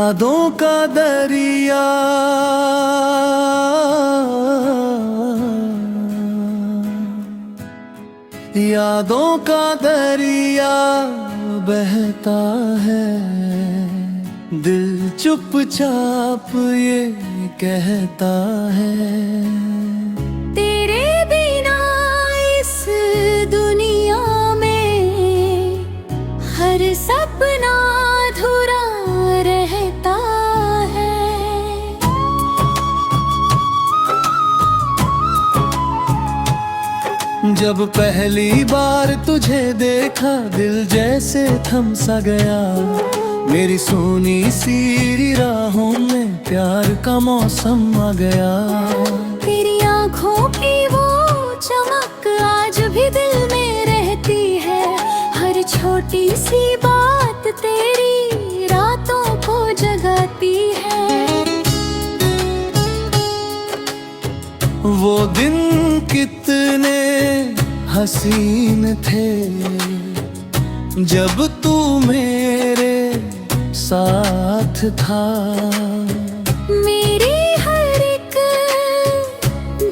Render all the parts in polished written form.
यादों का दरिया यादों का दरिया बहता है। दिल चुपचाप ये कहता है, तेरे बिना इस दुनिया में हर सपना अधूरा रहता है। जब पहली बार तुझे देखा दिल जैसे थम सा गया। मेरी सोनी सी राहों में प्यार का मौसम आ गया। तेरी आँखों की वो चमक आज भी दिल में रहती है। हर छोटी सी बात तेरी रातों को जगाती है। वो दिन कितने हसीन थे जब तू मेरे साथ था। मेरी हर एक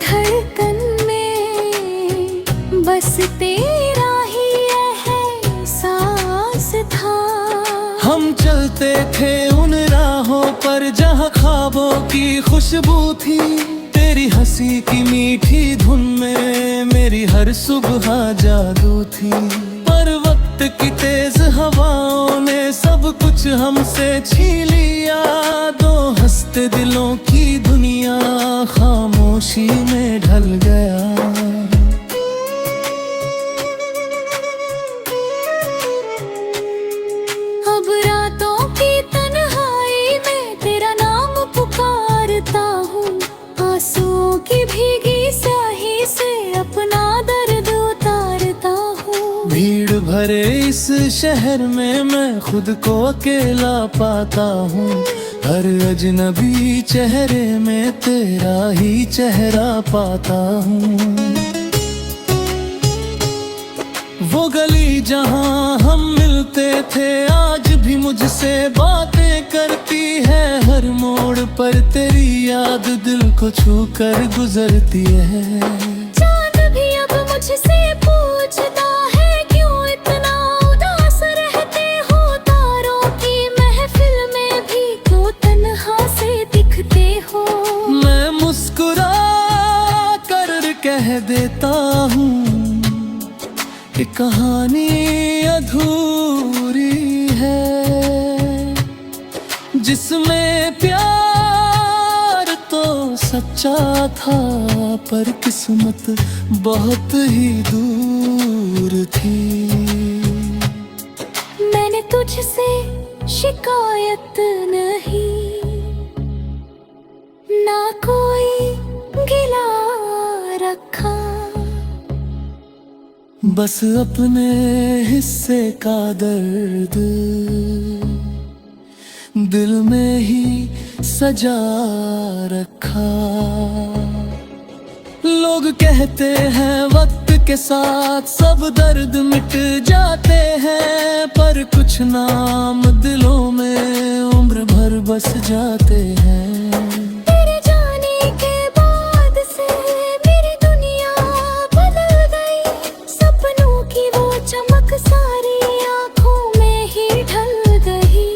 धड़कन में बस तेरा ही एहसास था। हम चलते थे उन राहों पर जहाँ ख्वाबों की खुशबू थी। तेरी हंसी की मीठी धुन में मेरी हर सुबह जादू थी। पर वक्त की तेज हवाओं ने सब कुछ हमसे छीन लिया। दो हंसते दिलों की दुनिया खामोशी में ढल गया। अब रातों की तन्हाई में तेरा नाम पुकारता हूँ। आंसुओं की भीगी स्याही से अपना दर्द उतारता हूँ। भीड़ भरे इस शहर में मैं खुद को अकेला पाता हूँ। हर अजनबी चेहरे में तेरा ही चेहरा पाता हूँ। वो गली जहाँ हम मिलते थे आज भी मुझसे बातें करती है। हर मोड़ पर तेरी याद दिल को छू कर गुजरती है। चांद भी अब मुझसे पूछता है, क्यों इतना उदास रहते हो। तारों की महफिल में भी क्यों तन्हा से दिखते हो। मैं मुस्कुरा कर कह देता हूँ कि कहानी अधूरी है, जिसमें प्यार तो सच्चा था पर किस्मत बहुत ही दूर थी। मैंने तुझसे शिकायत नहीं, ना कोई गिला रखा। बस अपने हिस्से का दर्द दिल में ही सजा रखा। लोग कहते हैं वक्त के साथ सब दर्द मिट जाते हैं, पर कुछ नाम दिलों में उम्र भर बस जाते हैं। तेरे जाने के बाद से मेरी दुनिया बदल गई। सपनों की वो चमक सारी आँखों में ही ढल गई।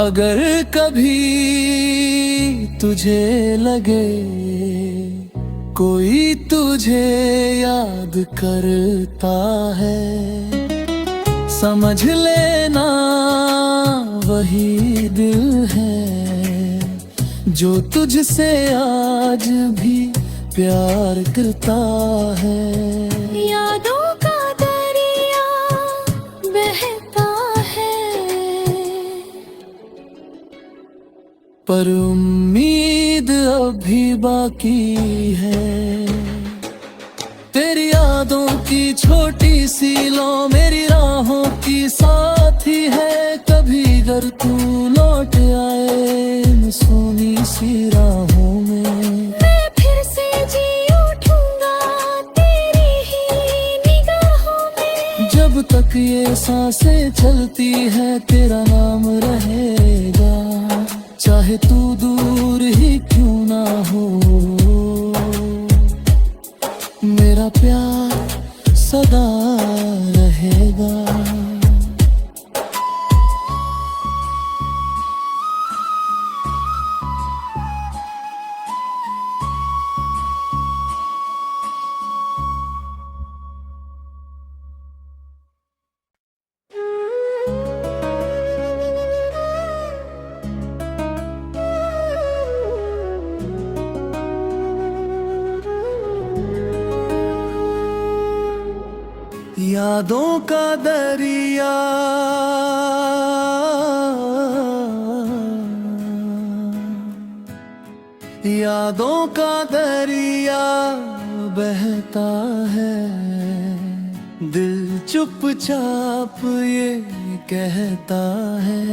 अगर कभी तुझे लगे कोई तुझे याद करता है, समझ लेना वही दिल है जो तुझसे आज भी प्यार करता है। यादों का दरिया बहता है, पर उम्मीद अभी बाकी है। तेरी यादों की छोटी सी लो मेरी राहों की साथी है। कभी अगर तू लौट आए इन सोनी सी राहों में, मैं फिर से जी उठूंगा तेरी ही निगाहों में। जब तक तक ये सांसें चलती है तेरा नाम रहेगा, चाहे तू दूर ही क्यों ना हो। मेरा प्यार सदा रहेगा। यादों का दरिया यादों का दरिया बहता है, दिल चुपचाप ये कहता है,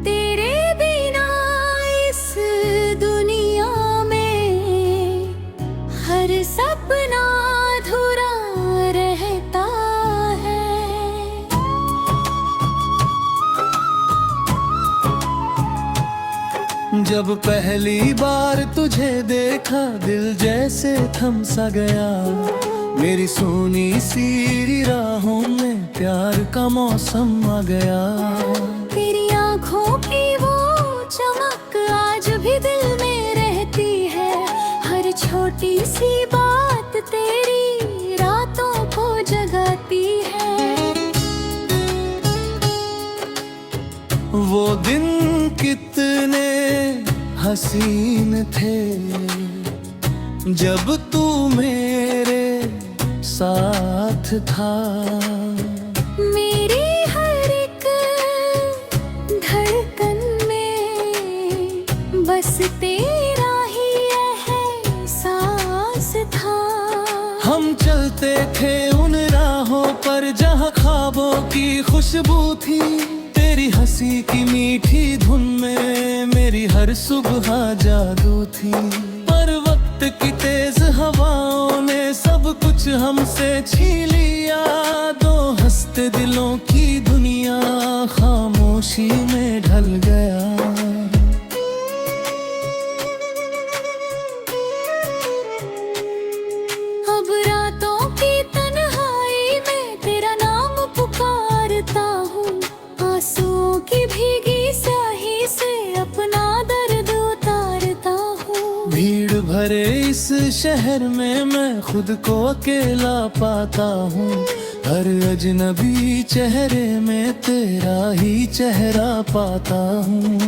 तेरे बिना इस दुनिया में हर सपना अधूरा रहता है। जब पहली बार तुझे देखा दिल जैसे थम सा गया, मेरी सोनी सी राहों में प्यार का मौसम आ गया। तेरी आँखों की वो चमक आज भी दिल में रहती है, हर छोटी सी बात तेरी रातों को जगाती है। वो दिन कितने हसीन थे जब तू मेरे साथ था, मेरी हर एक धड़कन में बस तेरा ही एहसास था। हम चलते थे उन राहों पर जहाँ ख्वाबों की खुशबू थी, तेरी हंसी की मीठी धुन में मेरी हर सुबह जादू थी। पर वक्त की तेज हवाओं ने सब कुछ हमसे छीन लिया, दो हंसते दिलों की दुनिया खामोशी में ढल गया। अब रातों की तन्हाई में तेरा नाम पुकारता हूँ, आंसुओं की भीगी स्याही से अपना दर्द उतारता हूँ। भीड़ भरे इस शहर में मैं खुद को अकेला पाता हूँ, हर अजनबी चेहरे में तेरा ही चेहरा पाता हूँ।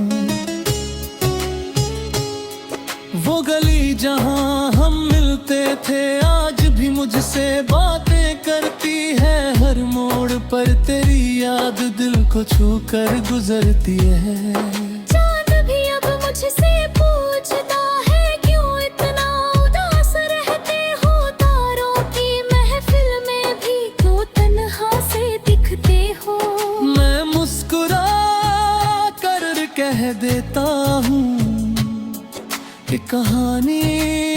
वो गली जहाँ हम मिलते थे आज भी मुझसे बातें करती है, हर मोड़ पर तेरी याद दिल को छू कर गुजरती है। चांद भी अब मुझसे पूछता है क्यों इतना उदास रहते हो, तारों की महफिल में भी क्यों तन्हा से दिखते हो। मैं मुस्कुरा कर कह देता हूँ कि कहानी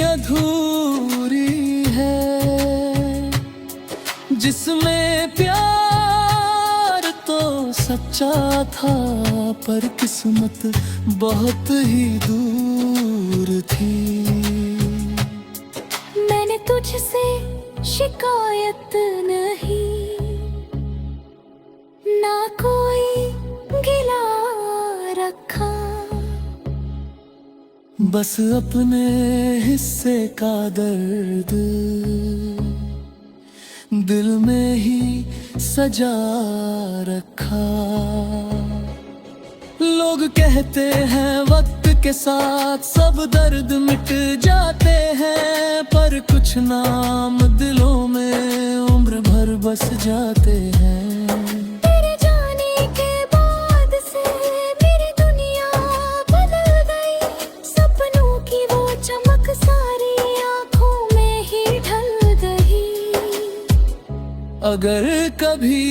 अधूरी है, जिसमें प्यार तो सच्चा था पर किस्मत बहुत ही दूर थी। मैंने तुझसे शिकायत नहीं, ना कोई गिला रखा, बस अपने हिस्से का दर्द दिल में ही सजा रखा। लोग कहते हैं वक्त के साथ सब दर्द मिट जाते हैं, पर कुछ नाम दिलों में उम्र भर बस जाते हैं। तेरे जाने के बाद से मेरी दुनिया बदल गई, सपनों की वो चमक सारी आँखों में ही ढल गई। अगर कभी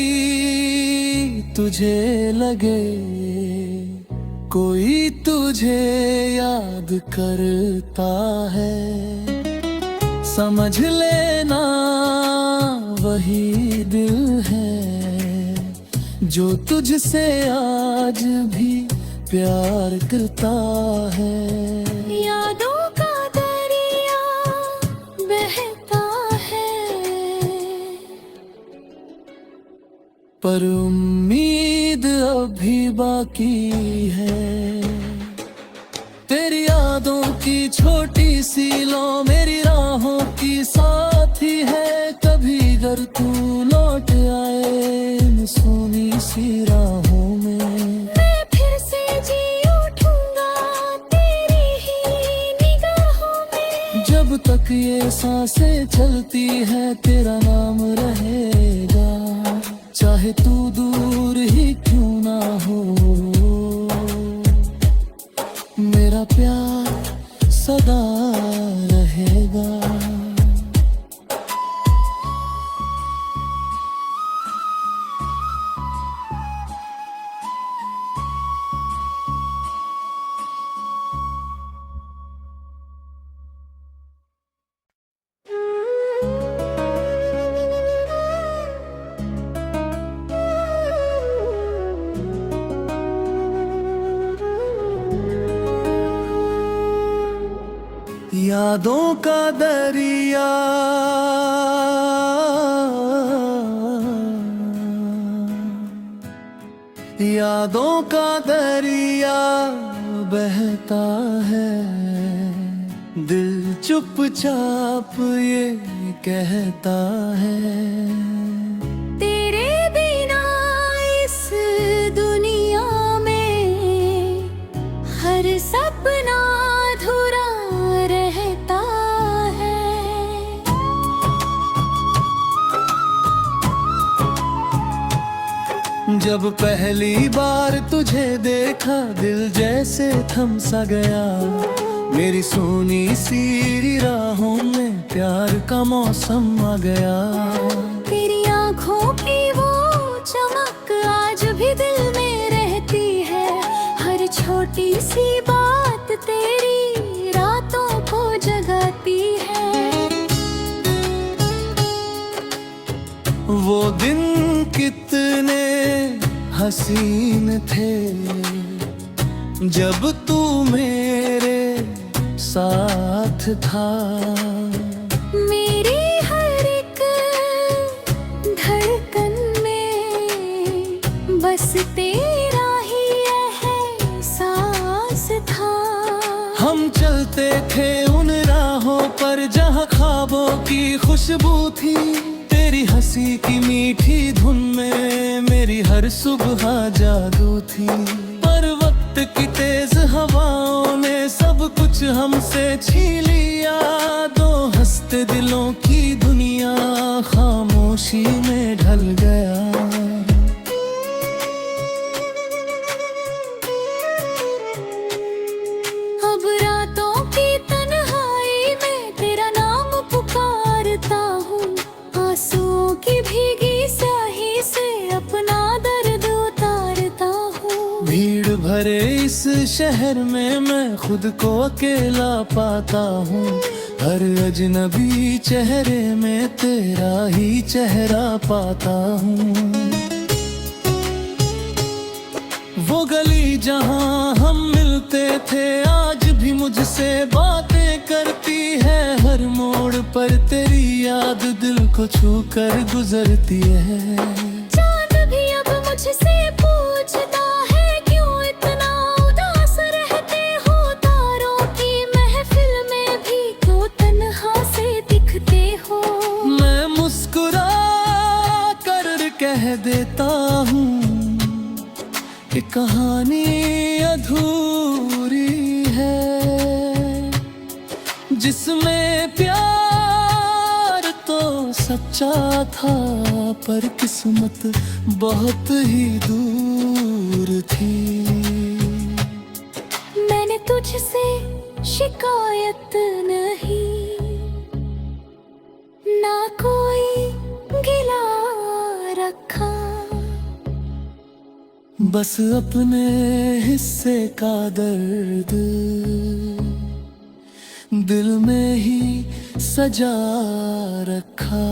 तुझे लगे कोई तुझे याद करता है, समझ लेना वही दिल है जो तुझसे आज भी प्यार करता है। यादों का दरिया बहता है, पर उम्मीद अभी बाकी है। तेरी यादों की छोटी सी लो मेरी राहों की साथी है। कभी अगर तू लौट आए इन सोनी सी राहों में, मैं फिर से जी उठूंगा तेरी ही निगाहों में। जब तक ये सांसें चलती है तेरा नाम रहेगा, चाहे तू दूर ही क्यों ना हो। मेरा प्यार सदा रहेगा। यादों का दरिया यादों का दरिया बहता है। दिल चुपचाप ये कहता है, तेरे बिना इस दुनिया में हर सपना अधूरा रहता है। जब पहली बार तुझे देखा दिल जैसे थम सा गया। मेरी सोनी सी राहों में प्यार का मौसम आ गया। तेरी आँखों की वो चमक आज भी दिल में रहती है। हर छोटी सी बात तेरी रातों को जगाती है। वो दिन कितने हसीन थे जब तू मेरे साथ था। मेरी हर एक धड़कन में बस तेरा ही एहसास था। हम चलते थे उन राहों पर जहाँ ख्वाबों की खुशबू थी। तेरी हंसी की मीठी धुन में मेरी हर सुबह जादू थी। पर वक्त की तेज हवाओं ने सब कुछ हमसे छीन लिया। दो हंसते दिलों की दुनिया खामोशी में ढल गया। अब रातों की तन्हाई में तेरा नाम पुकारता हूँ। आंसुओं की भीगी स्याही से अपना दर्द उतारता हूँ। भीड़ भरे इस शहर में मैं खुद को अकेला पाता हूँ। हर अजनबी चेहरे में तेरा ही चेहरा पाता हूँ। वो गली जहाँ हम मिलते थे आज भी मुझसे बातें करती है। हर मोड़ पर तेरी याद दिल को छू कर गुजरती है। चांद भी अब मुझसे पूछता है क्यों इतना उदास रहते हो। तारों की महफिल में भी क्यों तन्हा से दिखते हो। मैं मुस्कुरा कर कह देता हूँ कि कहानी अधूरी है, जिसमें प्यार तो सच्चा था पर किस्मत बहुत ही दूर थी। मैंने तुझसे शिकायत नहीं, ना कोई गिला रखा। बस अपने हिस्से का दर्द दिल में ही सजा रखा।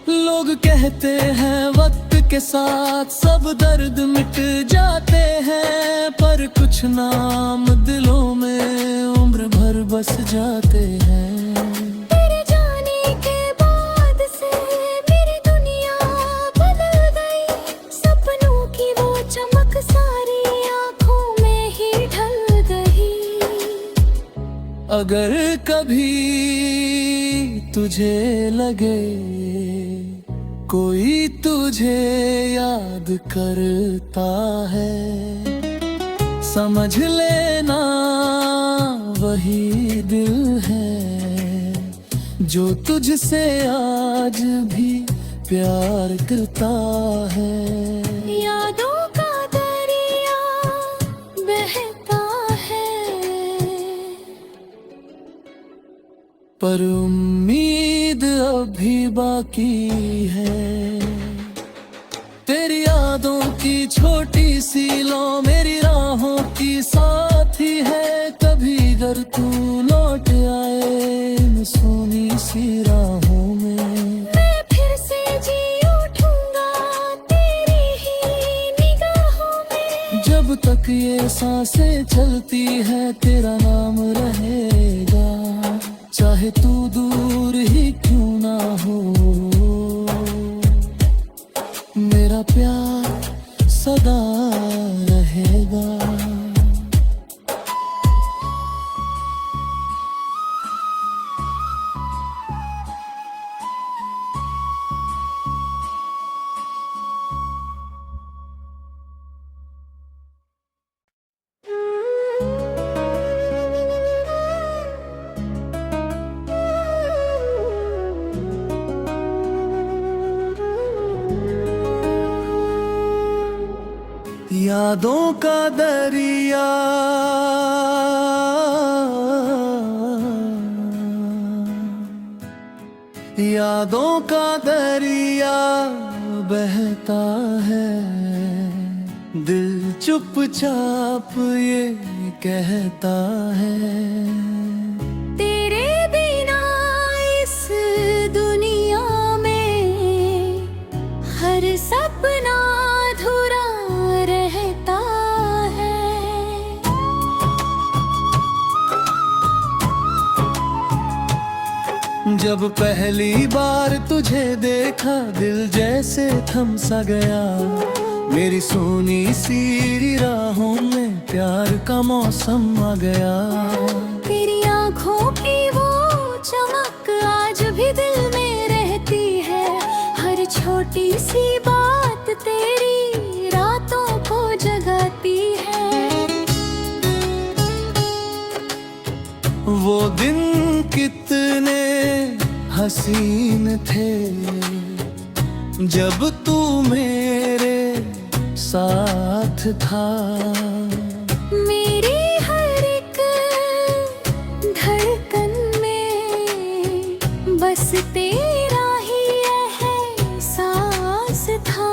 लोग कहते हैं वक्त के साथ सब दर्द मिट जाते हैं, पर कुछ नाम दिलों में उम्र भर बस जाते हैं। तेरे जाने के बाद से मेरी दुनिया बदल गई, सपनों की वो चमक सारी आंखों में ही ढल गई। अगर कभी तुझे लगे कोई तुझे याद करता है, समझ लेना वही दिल है जो तुझसे आज भी प्यार करता है। यादों का दरिया बहता है, पर उम्मीद अभी बाकी है। तेरी यादों की छोटी सी लो मेरी राहों की साथी है, कभी अगर तू लौट आए इन सोनी सी राहों में, मैं फिर से जी उठूंगा तेरी ही निगाहों में। जब तक ये सांसें चलती है तेरा नाम रहेगा, चाहे तू दूर ही क्यों ना हो, मेरा प्यार सदा रहेगा। यादों का दरिया यादों का दरिया बहता है, दिल चुपचाप ये कहता है, तेरे बिना इस दुनिया में हर सपना अधूरा रहता है। जब पहली बार तुझे देखा दिल जैसे थम सा गया, मेरी सोनी सी राहों में प्यार का मौसम आ गया। तेरी आंखों की वो चमक आज भी दिल में रहती है, हर छोटी सी बात तेरी रातों को जगाती है। वो दिन कितने हसीन थे जब तू मेरे साथ था, मेरी हर एक धड़कन में बस तेरा ही एहसास था।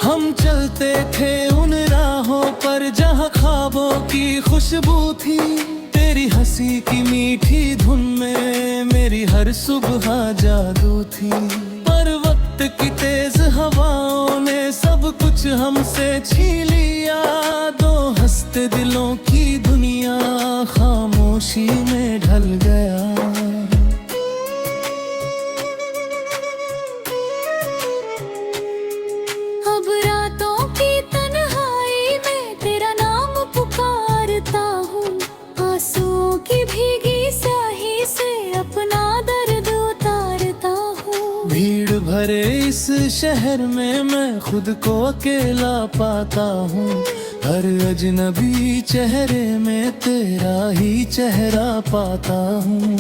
हम चलते थे उन राहों पर जहाँ ख्वाबों की खुशबू थी, तेरी हंसी की मीठी धुन में मेरी हर सुबह जादू थी, पर वक्त की तेज हवाओं ने सब कुछ हमसे छीन लिया। दो हंसते दिलों की दुनिया खामोशी में ढल गया। अब रातों की तन्हाई में तेरा नाम पुकारता हूँ, आंसुओं की भीगी स्याही से अपना दर्द उतारता हूँ। भीड़ भरे इस शहर में मैं खुद को अकेला पाता हूँ, हर अजनबी चेहरे में तेरा ही चेहरा पाता हूँ।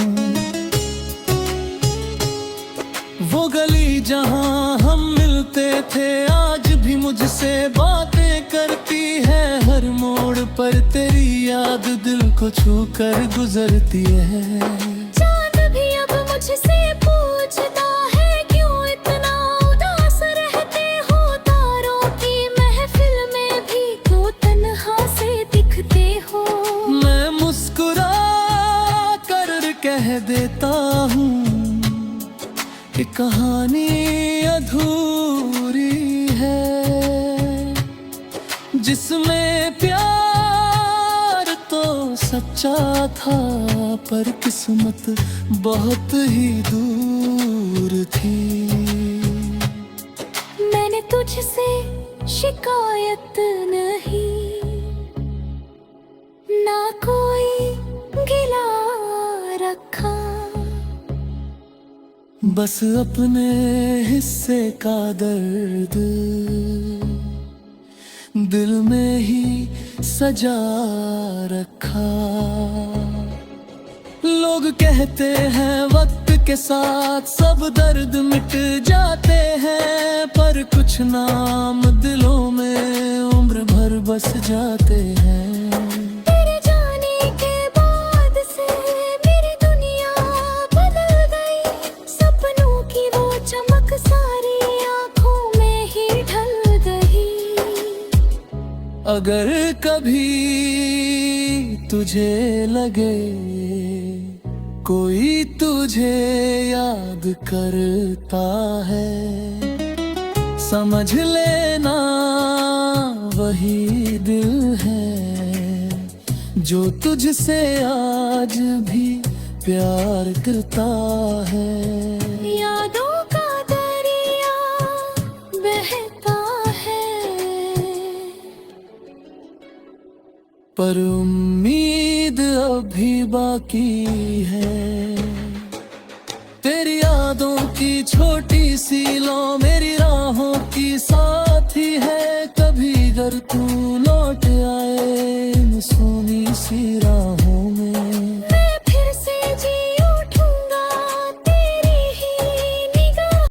वो गली जहाँ हम मिलते थे आज भी मुझसे बातें करती है, हर मोड़ पर तेरी याद दिल को छू कर गुजरती है। चांद भी अब मुझसे पूछता है क्यों इतना उदास रहते हो, तारों की महफिल में भी क्यों तन्हा से दिखते हो। मैं मुस्कुरा कर कह देता हूँ कि कहानी अधूरी है, इसमें प्यार तो सच्चा था, पर किस्मत बहुत ही दूर थी। मैंने तुझसे शिकायत नहीं, ना कोई गिला रखा, बस अपने हिस्से का दर्द दिल में ही सजा रखा। लोग कहते हैं वक्त के साथ सब दर्द मिट जाते हैं, पर कुछ नाम दिलों में उम्र भर बस जाते हैं। तेरे जाने के बाद से मेरी दुनिया बदल गई, सपनों की वो चमक सारी आंखों में ही ढल गई। अगर कभी तुझे लगे कोई तुझे याद करता है, समझ लेना वही दिल है जो तुझसे आज भी प्यार करता है। यादों का दरिया बहता है, पर उम्मीद अभी बाकी है। तेरी यादों की छोटी सी लो मेरी राहों की साथी है, कभी अगर तू लौट आए इन सोनी सी राहों